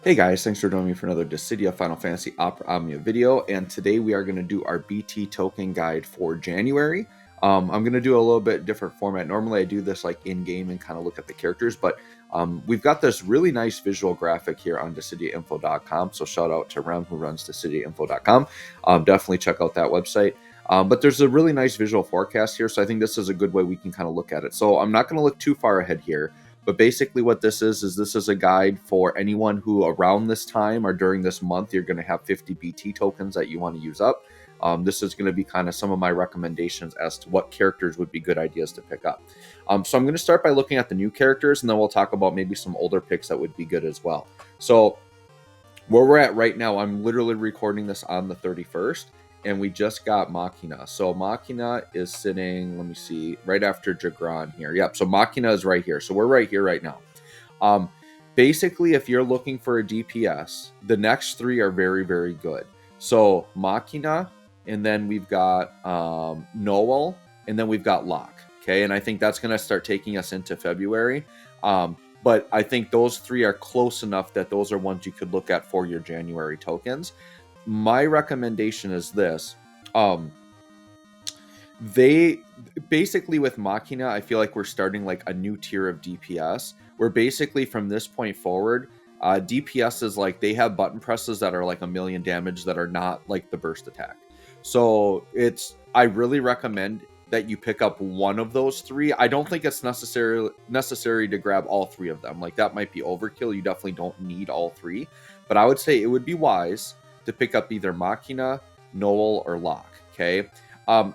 Hey guys, thanks for joining me for another Dissidia Final Fantasy Opera Omnia video, and today we are going to do our BT token guide for January. I'm going to do a little bit different format. Normally I do this like in-game and kind of look at the characters, but we've got this really nice visual graphic here on DissidiaInfo.com, so shout out to Rem who runs DissidiaInfo.com. Definitely check out that website. But there's a really nice visual forecast here, so I think this is a good way we can kind of look at it. So I'm not going to look too far ahead here. But basically what this is a guide for anyone who around this time or during this month, you're going to have 50 BT tokens that you want to use up. This is going to be kind of some of my recommendations as to what characters would be good ideas to pick up. So I'm going to start by looking at the new characters, and then we'll talk about maybe some older picks that would be good as well. So where we're at right now, I'm literally recording this on the 31st. And we just got Machina. So Machina is sitting, let me see, right after Jagran here. Yep, so Machina is right here. So we're right here right now. Basically, if you're looking for a DPS, the next three are very, very good. So Machina, and then we've got Noel, and then we've got Locke. Okay, and I think that's going to start taking us into February. But I think those three are close enough that those are ones you could look at for your January tokens. My recommendation is this. They basically with Machina, I feel like we're starting like a new tier of DPS where basically from this point forward, DPS is like they have button presses that are like 1,000,000 damage that are not like the burst attack. So I really recommend that you pick up one of those three. I don't think it's necessary to grab all three of them. Like that might be overkill. You definitely don't need all three, but I would say it would be wise to pick up either Machina, Noel, or Locke. Okay,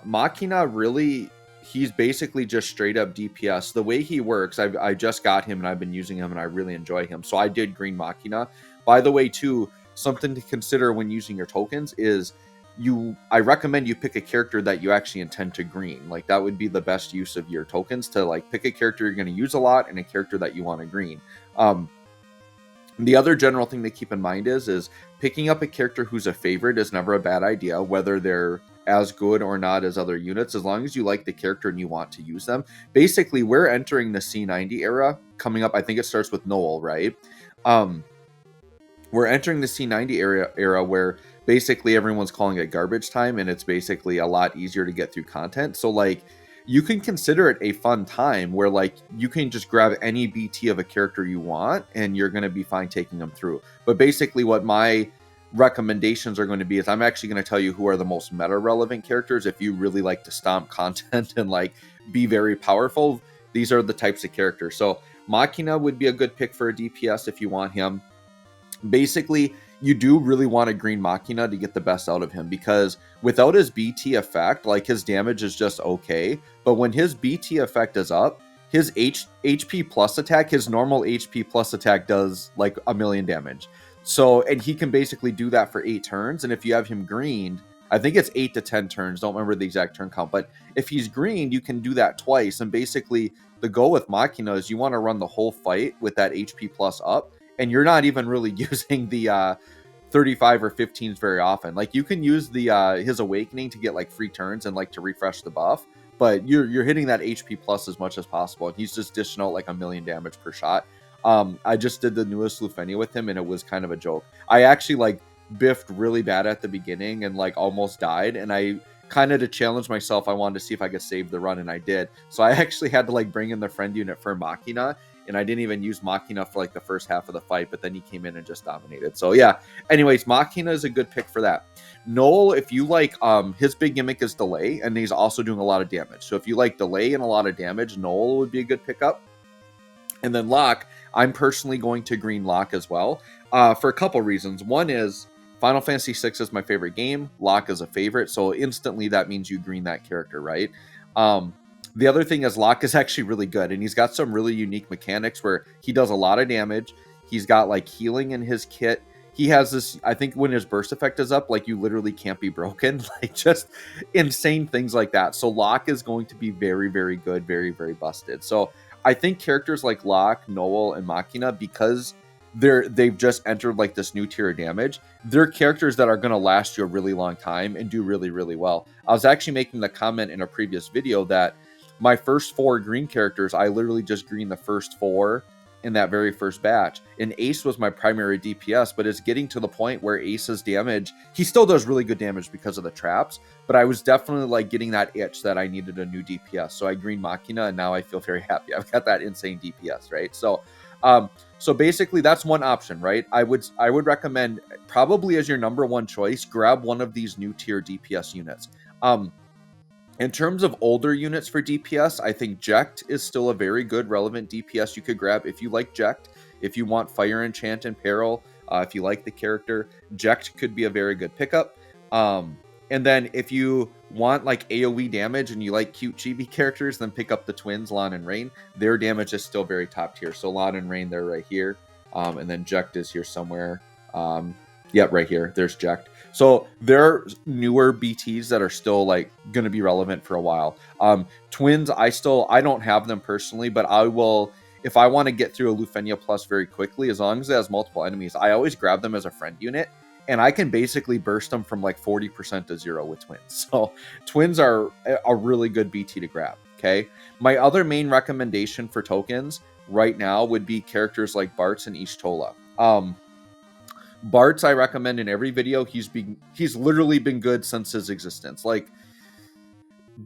Machina really, he's basically just straight up DPS. The way he works, I just got him and I've been using him and I really enjoy him. So I did green Machina. By the way, too, something to consider when using your tokens is I recommend you pick a character that you actually intend to green. Like that would be the best use of your tokens, to like pick a character you're going to use a lot and a character that you want to green. The other general thing to keep in mind is picking up a character who's a favorite is never a bad idea, whether they're as good or not as other units, as long as you like the character and you want to use them. Basically, we're entering the C90 era coming up. I think it starts with Noel, right? We're entering the C90 era where basically everyone's calling it garbage time, and it's basically a lot easier to get through content. So like, you can consider it a fun time where like you can just grab any BT of a character you want and you're going to be fine taking them through. But basically what my recommendations are going to be is I'm actually going to tell you who are the most meta relevant characters. If you really like to stomp content and like be very powerful, these are the types of characters. So Machina would be a good pick for a DPS if you want him. Basically, you do really want a green Machina to get the best out of him, because without his BT effect, like his damage is just okay. But when his BT effect is up, his HP plus attack, his normal HP plus attack does like 1,000,000 damage. So, and he can basically do that for 8 turns. And if you have him greened, I think it's 8 to 10 turns. Don't remember the exact turn count, but if he's greened, you can do that twice. And basically the goal with Machina is you want to run the whole fight with that HP plus up. And you're not even really using the 35 or 15s very often. Like you can use the his awakening to get like free turns and like to refresh the buff, but you're hitting that HP plus as much as possible. And he's just dishing out like 1,000,000 damage per shot. I just did the newest Lufenia with him and it was kind of a joke. I actually like biffed really bad at the beginning and like almost died, and I kind of, to challenge myself, I wanted to see if I could save the run, and I did. So I actually had to like bring in the friend unit for Machina, and I didn't even use Machina for like the first half of the fight, but then he came in and just dominated. So yeah, anyways, Machina is a good pick for that. Noel, if you like, his big gimmick is delay, and he's also doing a lot of damage. So if you like delay and a lot of damage, Noel would be a good pickup. And then Locke, I'm personally going to green Locke as well, for a couple reasons. One is Final Fantasy VI is my favorite game. Locke is a favorite, so instantly that means you green that character, right? The other thing is Locke is actually really good, and he's got some really unique mechanics where he does a lot of damage. He's got like healing in his kit. He has this, I think when his burst effect is up, like you literally can't be broken, like just insane things like that. So Locke is going to be very, very good, very, very busted. So I think characters like Locke, Noel, and Machina, because they've just entered like this new tier of damage, they're characters that are going to last you a really long time and do really, really well. I was actually making the comment in a previous video that my first 4 green characters, I literally just green the first 4 in that very first batch. And Ace was my primary DPS, but it's getting to the point where Ace's damage, he still does really good damage because of the traps, but I was definitely like getting that itch that I needed a new DPS. So I green Machina, and now I feel very happy. I've got that insane DPS, right? So basically that's one option, right? I would recommend, probably as your number one choice, grab one of these new tier DPS units. In terms of older units for DPS, I think Jekt is still a very good relevant DPS you could grab if you like Jekt. If you want Fire Enchant and Peril, if you like the character, Jekt could be a very good pickup. And then if you want like AoE damage and you like cute chibi characters, then pick up the twins, Lan and Rain. Their damage is still very top tier. So Lan and Rain, they're right here. And then Jekt is here somewhere. Yep, right here. There's Jekt. So there are newer BTs that are still like going to be relevant for a while. Twins, I don't have them personally, but I will, if I want to get through a Lufenia Plus very quickly, as long as it has multiple enemies, I always grab them as a friend unit. And I can basically burst them from like 40% to 0 with twins. So twins are a really good BT to grab, okay? My other main recommendation for tokens right now would be characters like Bartz and Ishtola. Bartz I recommend in every video. He's literally been good since his existence. Like,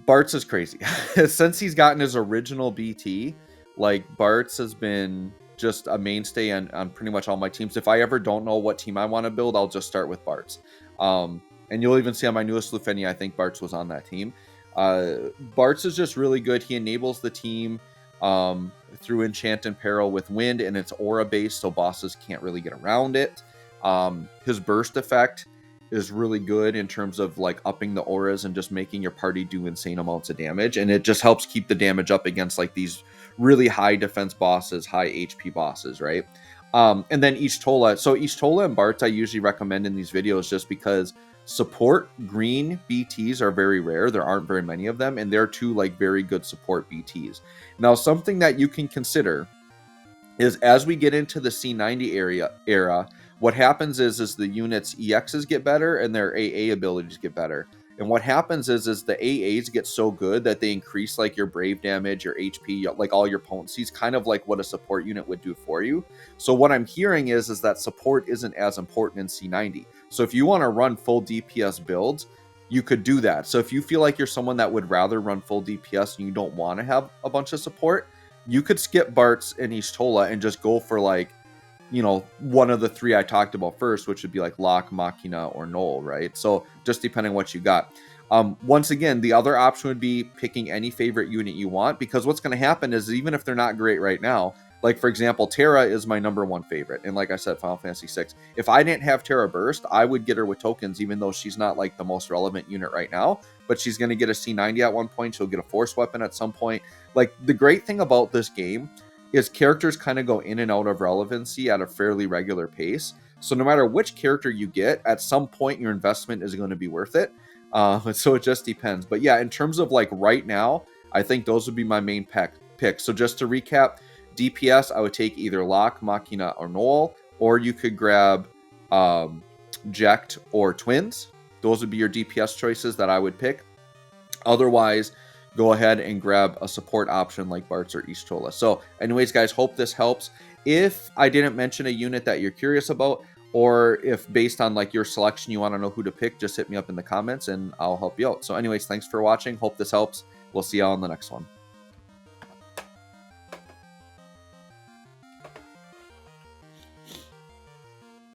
Bartz is crazy. Since he's gotten his original BT, like, Bartz has been just a mainstay on pretty much all my teams. If I ever don't know what team I want to build, I'll just start with Bartz. And you'll even see on my newest Lufenia, I think Bartz was on that team. Bartz is just really good. He enables the team through Enchant and Peril with Wind, and it's aura based, so bosses can't really get around it. His burst effect is really good in terms of like upping the auras and just making your party do insane amounts of damage, and it just helps keep the damage up against like these really high defense bosses, high HP bosses, right? And then Ishtola. So Ishtola and Bartz I usually recommend in these videos just because support green BTs are very rare. There aren't very many of them, and they're two like very good support BTs. Now, something that you can consider is as we get into the C90 era, what happens is the units' EXs get better and their AA abilities get better. And what happens is the AAs get so good that they increase like your brave damage, your HP, like all your potencies, kind of like what a support unit would do for you. So what I'm hearing is that support isn't as important in C90. So if you want to run full DPS builds, you could do that. So if you feel like you're someone that would rather run full DPS and you don't want to have a bunch of support, you could skip Bartz and Ishtola and just go for like, you know, one of the three I talked about first, which would be like Locke, Machina, or Null, right? So just depending on what you got. Once again, the other option would be picking any favorite unit you want, because what's going to happen is even if they're not great right now, like for example, Terra is my number one favorite. And like I said, Final Fantasy VI. If I didn't have Terra Burst, I would get her with tokens, even though she's not like the most relevant unit right now. But she's going to get a C90 at one point. She'll get a Force Weapon at some point. Like, the great thing about this game is characters kind of go in and out of relevancy at a fairly regular pace. So no matter which character you get, at some point your investment is going to be worth it. So it just depends. But yeah, in terms of like right now, I think those would be my main picks. So just to recap, DPS, I would take either Locke, Machina, or Null, or you could grab Jekt or Twins. Those would be your DPS choices that I would pick. Otherwise, go ahead and grab a support option like Bartz or Ishtola. So anyways, guys, hope this helps. If I didn't mention a unit that you're curious about, or if based on like your selection you want to know who to pick, just hit me up in the comments and I'll help you out. So anyways, thanks for watching. Hope this helps. We'll see y'all on the next one.